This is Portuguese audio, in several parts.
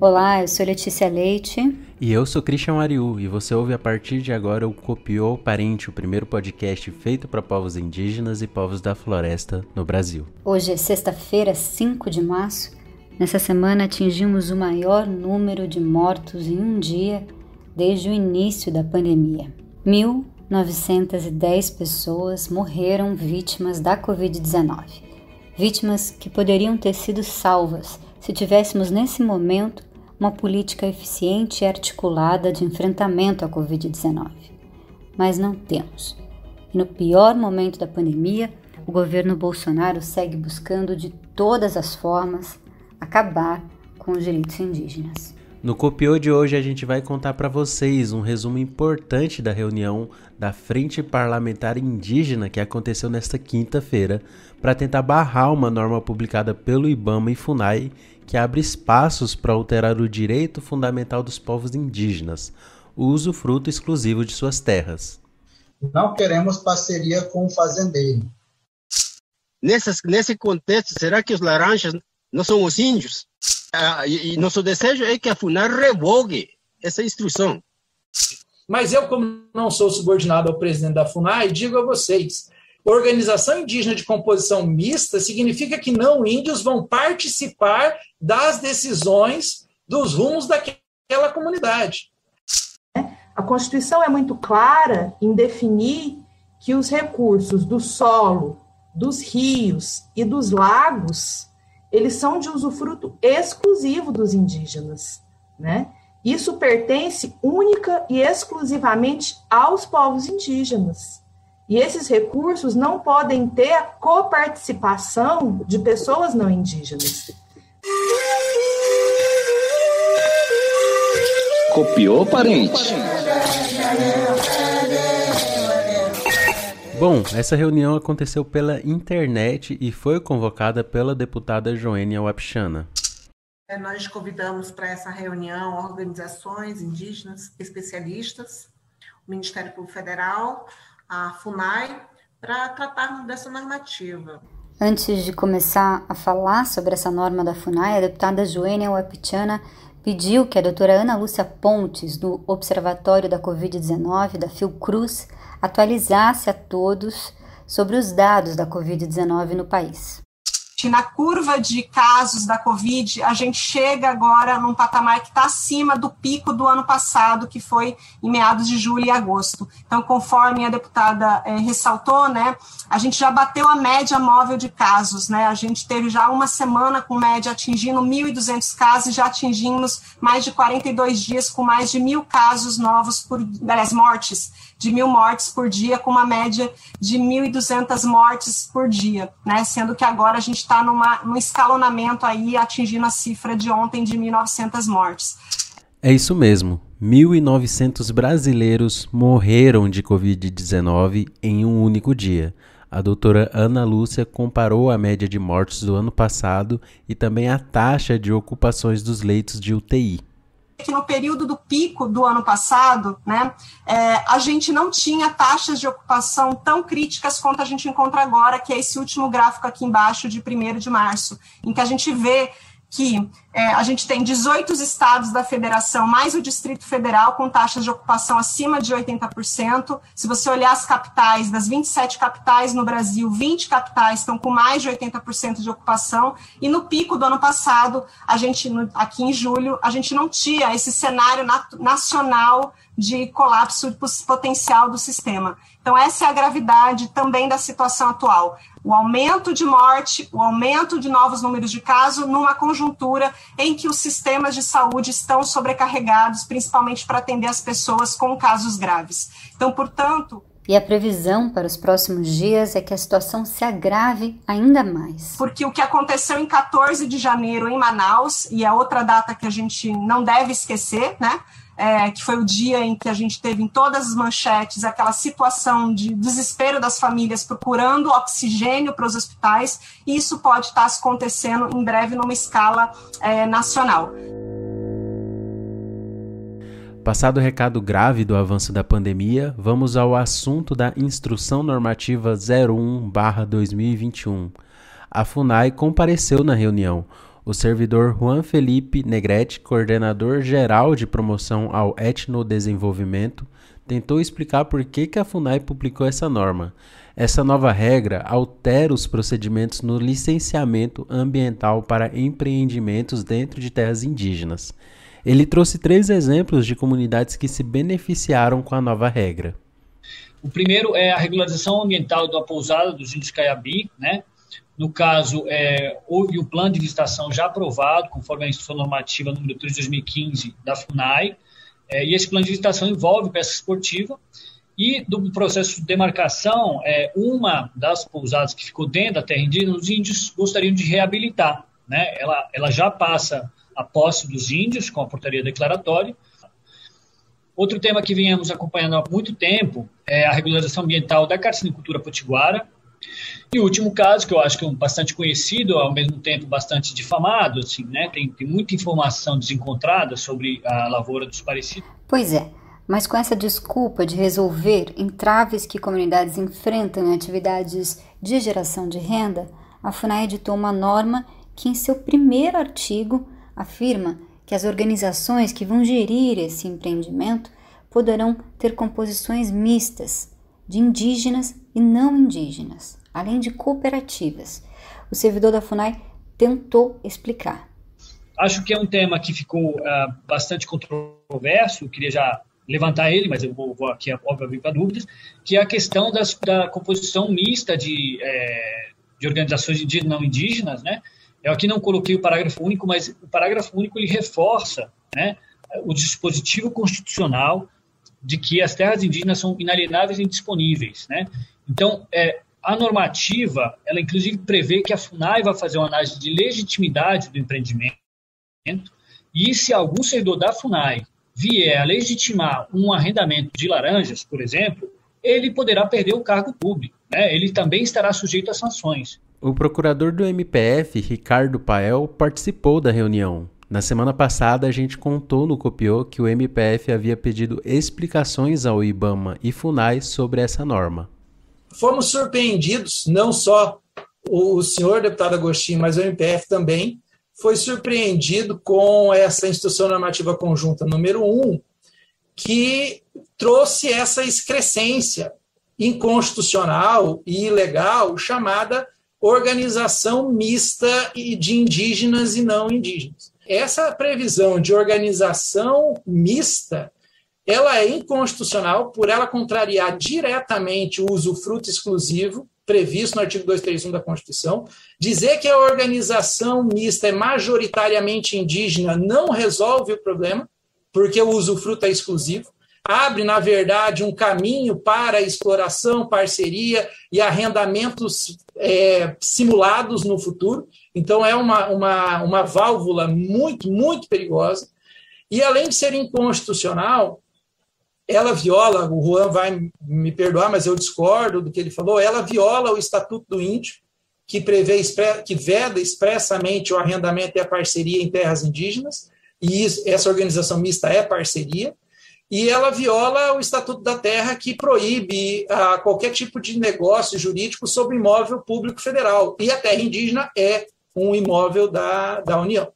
Olá, eu sou Letícia Leite. E eu sou Christian Ariu, e você ouve a partir de agora o Copiou Parente, o primeiro podcast feito para povos indígenas e povos da floresta no Brasil. Hoje é sexta-feira, 5 de março. Nessa semana atingimos o maior número de mortos em um dia desde o início da pandemia. 1.910 pessoas morreram vítimas da Covid-19. Vítimas que poderiam ter sido salvas se tivéssemos nesse momento uma política eficiente e articulada de enfrentamento à Covid-19. Mas não temos. E no pior momento da pandemia, o governo Bolsonaro segue buscando de todas as formas acabar com os direitos indígenas. No Copiou de hoje a gente vai contar para vocês um resumo importante da reunião da Frente Parlamentar Indígena que aconteceu nesta quinta-feira para tentar barrar uma norma publicada pelo IBAMA e FUNAI que abre espaços para alterar o direito fundamental dos povos indígenas, o usufruto exclusivo de suas terras. Não queremos parceria com o fazendeiro. Nesse contexto, será que os laranjas não são os índios? E nosso desejo é que a FUNAI revogue essa instrução. Mas eu, como não sou subordinado ao presidente da FUNAI, digo a vocês, organização indígena de composição mista significa que não índios vão participar das decisões dos rumos daquela comunidade. A Constituição é muito clara em definir que os recursos do solo, dos rios e dos lagos, eles são de usufruto exclusivo dos indígenas, né? Isso pertence única e exclusivamente aos povos indígenas. E esses recursos não podem ter a coparticipação de pessoas não indígenas. Copiou, parente? Bom, essa reunião aconteceu pela internet e foi convocada pela deputada Joênia Wapichana. Nós convidamos para essa reunião organizações indígenas, especialistas, o Ministério Público Federal, a FUNAI, para tratarmos dessa normativa. Antes de começar a falar sobre essa norma da FUNAI, a deputada Joênia Wapichana pediu que a doutora Ana Lúcia Pontes, do Observatório da Covid-19, da Fiocruz, atualizasse a todos sobre os dados da Covid-19 no país. Na curva de casos da Covid, a gente chega agora num patamar que está acima do pico do ano passado, que foi em meados de julho e agosto. Então, conforme a deputada ressaltou, né, a gente já bateu a média móvel de casos, né, a gente teve já uma semana com média atingindo 1.200 casos e já atingimos mais de 42 dias com mais de 1.000 casos novos, mortes, de 1.000 mortes por dia, com uma média de 1.200 mortes por dia, né, sendo que agora a gente está num escalonamento aí, atingindo a cifra de ontem de 1.900 mortes. É isso mesmo, 1.900 brasileiros morreram de Covid-19 em um único dia. A doutora Ana Lúcia comparou a média de mortes do ano passado e também a taxa de ocupações dos leitos de UTI. Que no período do pico do ano passado, né, a gente não tinha taxas de ocupação tão críticas quanto a gente encontra agora, que é esse último gráfico aqui embaixo de 1º de março, em que a gente vê que a gente tem 18 estados da federação, mais o Distrito Federal, com taxas de ocupação acima de 80%. Se você olhar as capitais, das 27 capitais no Brasil, 20 capitais estão com mais de 80% de ocupação, e no pico do ano passado, aqui em julho, a gente não tinha esse cenário nacional de colapso potencial do sistema. Então, essa é a gravidade também da situação atual. O aumento de morte, o aumento de novos números de casos, numa conjuntura em que os sistemas de saúde estão sobrecarregados, principalmente para atender as pessoas com casos graves. Então, portanto... E a previsão para os próximos dias é que a situação se agrave ainda mais. Porque o que aconteceu em 14 de janeiro em Manaus, e é outra data que a gente não deve esquecer, né? Que foi o dia em que a gente teve em todas as manchetes aquela situação de desespero das famílias procurando oxigênio para os hospitais, e isso pode estar acontecendo em breve numa escala nacional. Passado o recado grave do avanço da pandemia, vamos ao assunto da Instrução Normativa 01/2021. A FUNAI compareceu na reunião. O servidor Juan Felipe Negrete, coordenador geral de promoção ao etnodesenvolvimento, tentou explicar por que a FUNAI publicou essa norma. Essa nova regra altera os procedimentos no licenciamento ambiental para empreendimentos dentro de terras indígenas. Ele trouxe 3 exemplos de comunidades que se beneficiaram com a nova regra. O primeiro é a regularização ambiental da pousada dos índios Caiabi, né? No caso, houve o plano de licitação já aprovado, conforme a instrução normativa número 3 de 2015 da FUNAI, e esse plano de licitação envolve pesca esportiva, e do processo de demarcação, uma das pousadas que ficou dentro da terra indígena, os índios gostariam de reabilitar, né? Ela já passa a posse dos índios com a portaria declaratória. Outro tema que viemos acompanhando há muito tempo é a regularização ambiental da carcinicultura potiguara. E o último caso, que eu acho que é bastante conhecido, ao mesmo tempo bastante difamado, assim, né? Tem muita informação desencontrada sobre a lavoura dos Parecidos. Pois é, mas com essa desculpa de resolver entraves que comunidades enfrentam em atividades de geração de renda, a FUNAI editou uma norma que, em seu primeiro artigo, afirma que as organizações que vão gerir esse empreendimento poderão ter composições mistas de indígenas e não indígenas, além de cooperativas. O servidor da FUNAI tentou explicar. Acho que é um tema que ficou bastante controverso, eu queria já levantar ele, mas eu vou aqui, óbvio, para dúvidas, que é a questão da composição mista de organizações indígenas e não indígenas, né? Eu aqui não coloquei o parágrafo único, mas o parágrafo único ele reforça, né, o dispositivo constitucional de que as terras indígenas são inalienáveis e indisponíveis, né? Então, a normativa, ela inclusive prevê que a FUNAI vai fazer uma análise de legitimidade do empreendimento, e se algum servidor da FUNAI vier a legitimar um arrendamento de laranjas, por exemplo, ele poderá perder o cargo público, né? Ele também estará sujeito a sanções. O procurador do MPF, Ricardo Pael, participou da reunião. Na semana passada, a gente contou no Copiô que o MPF havia pedido explicações ao IBAMA e FUNAI sobre essa norma. Fomos surpreendidos, não só o senhor deputado Agostinho, mas o MPF também, foi surpreendido com essa instrução normativa conjunta número 1, que trouxe essa excrescência inconstitucional e ilegal chamada organização mista de indígenas e não indígenas. Essa previsão de organização mista, ela é inconstitucional por ela contrariar diretamente o usufruto exclusivo previsto no artigo 231 da Constituição. Dizer que a organização mista é majoritariamente indígena não resolve o problema, porque o usufruto é exclusivo. Abre, na verdade, um caminho para a exploração, parceria e arrendamentos simulados no futuro. Então, é uma válvula muito, muito perigosa. E, além de ser inconstitucional, ela viola, o Juan vai me perdoar, mas eu discordo do que ele falou, ela viola o Estatuto do Índio, que veda expressamente o arrendamento e a parceria em terras indígenas, e essa organização mista é parceria, e ela viola o Estatuto da Terra, que proíbe qualquer tipo de negócio jurídico sobre imóvel público federal, e a terra indígena é um imóvel da União.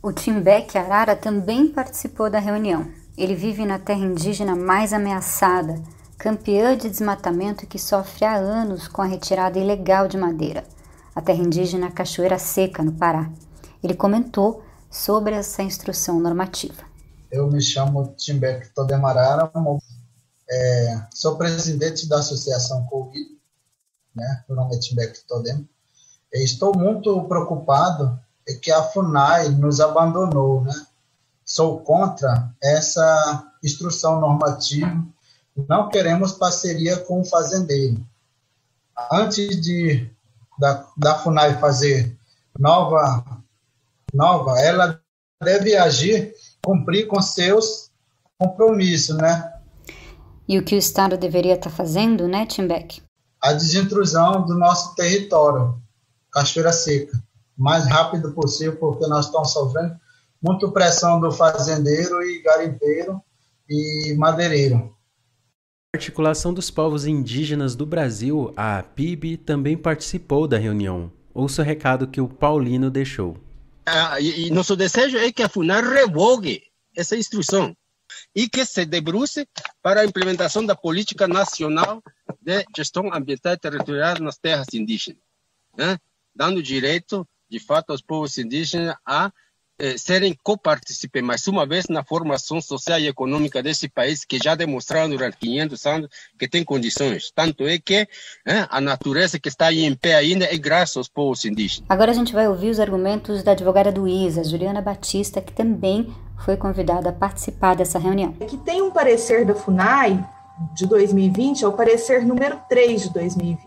O Timbeque Arara também participou da reunião. Ele vive na terra indígena mais ameaçada, campeã de desmatamento que sofre há anos com a retirada ilegal de madeira, a terra indígena Cachoeira Seca, no Pará. Ele comentou sobre essa instrução normativa. Eu me chamo Timbeque Todem Arara, sou presidente da Associação Covid, né? Meu nome é Timbeque Todem. Estou muito preocupado que a FUNAI nos abandonou, né? Sou contra essa instrução normativa. Não queremos parceria com o fazendeiro. Antes da FUNAI fazer nova, ela deve agir, cumprir com seus compromissos, né? E o que o Estado deveria estar fazendo, né, Timbeque? A desintrusão do nosso território, Cachoeira Seca, o mais rápido possível, porque nós estamos sofrendo muita pressão do fazendeiro e garimpeiro e madeireiro. A Articulação dos Povos Indígenas do Brasil, a APIB, também participou da reunião. Ouça o recado que o Paulino deixou. E nosso desejo é que a FUNAI revogue essa instrução e que se debruce para a implementação da Política Nacional de Gestão Ambiental e Territorial nas terras indígenas, né? Dando direito, de fato, aos povos indígenas a serem coparticipantes, mais uma vez, na formação social e econômica desse país, que já demonstraram durante 500 anos que tem condições. Tanto é que a natureza que está aí em pé ainda é graças aos povos indígenas. Agora a gente vai ouvir os argumentos da advogada do ISA, Juliana Batista, que também foi convidada a participar dessa reunião. Aqui tem um parecer da FUNAI de 2020, é o parecer número 3 de 2020.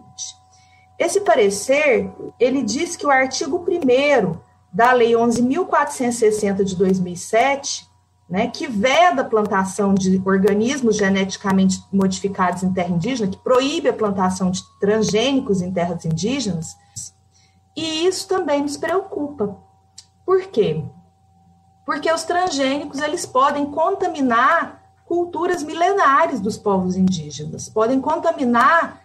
Esse parecer, ele diz que o artigo 1º da Lei 11.460 de 2007, né, que veda a plantação de organismos geneticamente modificados em terra indígena, que proíbe a plantação de transgênicos em terras indígenas, e isso também nos preocupa. Por quê? Porque os transgênicos, eles podem contaminar culturas milenares dos povos indígenas, podem contaminar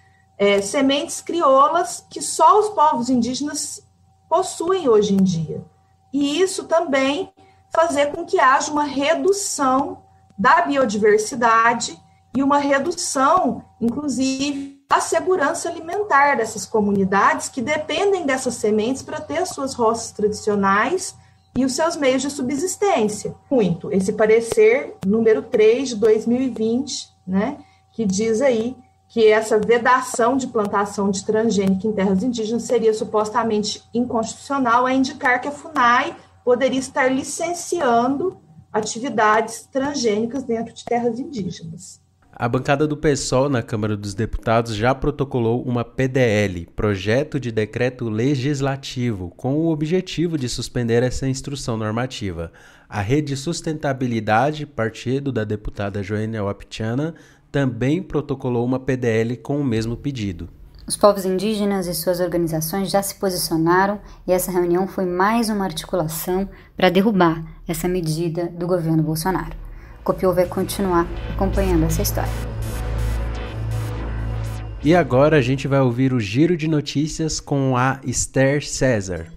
sementes crioulas que só os povos indígenas possuem hoje em dia. E isso também fazer com que haja uma redução da biodiversidade e uma redução, inclusive, da segurança alimentar dessas comunidades que dependem dessas sementes para ter as suas roças tradicionais e os seus meios de subsistência. Muito. Esse parecer número 3 de 2020, né, que diz aí que essa vedação de plantação de transgênico em terras indígenas seria supostamente inconstitucional, a indicar que a FUNAI poderia estar licenciando atividades transgênicas dentro de terras indígenas. A bancada do PSOL na Câmara dos Deputados já protocolou uma PDL, Projeto de Decreto Legislativo, com o objetivo de suspender essa instrução normativa. A Rede Sustentabilidade, partido da deputada Joênia Wapichana, também protocolou uma PDL com o mesmo pedido. Os povos indígenas e suas organizações já se posicionaram e essa reunião foi mais uma articulação para derrubar essa medida do governo Bolsonaro. O Copiô vai continuar acompanhando essa história. E agora a gente vai ouvir o Giro de Notícias com a Esther César.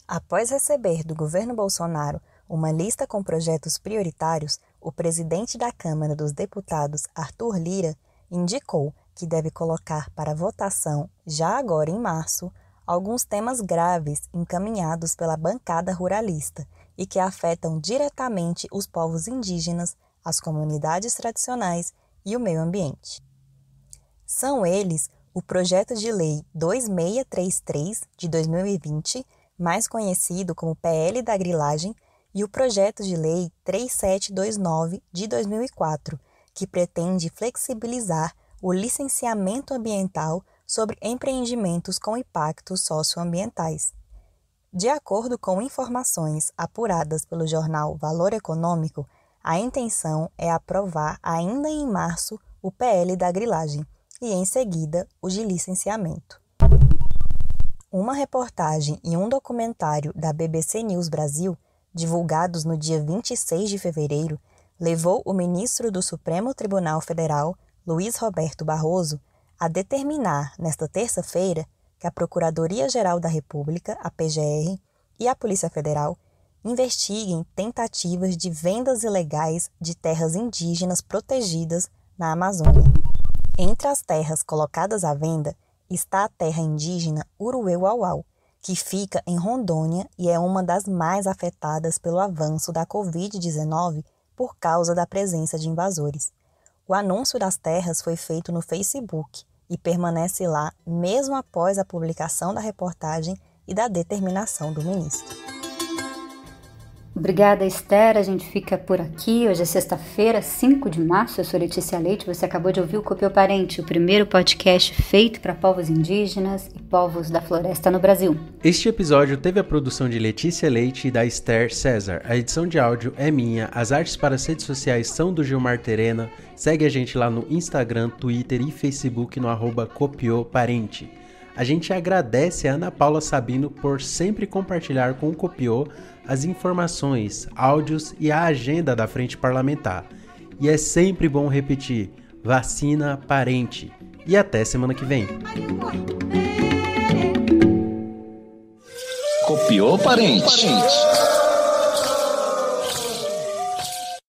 Após receber do governo Bolsonaro uma lista com projetos prioritários, o presidente da Câmara dos Deputados, Arthur Lira, indicou que deve colocar para votação, já agora em março, alguns temas graves encaminhados pela bancada ruralista e que afetam diretamente os povos indígenas, as comunidades tradicionais e o meio ambiente. São eles o Projeto de Lei 2633 de 2020, mais conhecido como PL da Grilagem, e o Projeto de Lei 3729 de 2004, que pretende flexibilizar o licenciamento ambiental sobre empreendimentos com impactos socioambientais. De acordo com informações apuradas pelo jornal Valor Econômico, a intenção é aprovar ainda em março o PL da Grilagem e, em seguida, o de licenciamento. Uma reportagem e um documentário da BBC News Brasil, divulgados no dia 26 de fevereiro, levou o ministro do Supremo Tribunal Federal, Luiz Roberto Barroso, a determinar, nesta terça-feira, que a Procuradoria-Geral da República, a PGR, e a Polícia Federal investiguem tentativas de vendas ilegais de terras indígenas protegidas na Amazônia. Entre as terras colocadas à venda está a terra indígena Uruê-Uauau, que fica em Rondônia e é uma das mais afetadas pelo avanço da Covid-19 por causa da presença de invasores. O anúncio das terras foi feito no Facebook e permanece lá mesmo após a publicação da reportagem e da determinação do ministro. Obrigada, Esther. A gente fica por aqui. Hoje é sexta-feira, 5 de março. Eu sou Letícia Leite. Você acabou de ouvir o Copiô Parente, o primeiro podcast feito para povos indígenas e povos da floresta no Brasil. Este episódio teve a produção de Letícia Leite e da Esther César. A edição de áudio é minha. As artes para as redes sociais são do Gilmar Terena. Segue a gente lá no Instagram, Twitter e Facebook no @copiôparente. A gente agradece a Ana Paula Sabino por sempre compartilhar com o Copiô as informações, áudios e a agenda da Frente Parlamentar. E é sempre bom repetir: vacina parente. E até semana que vem. Copiou, parente?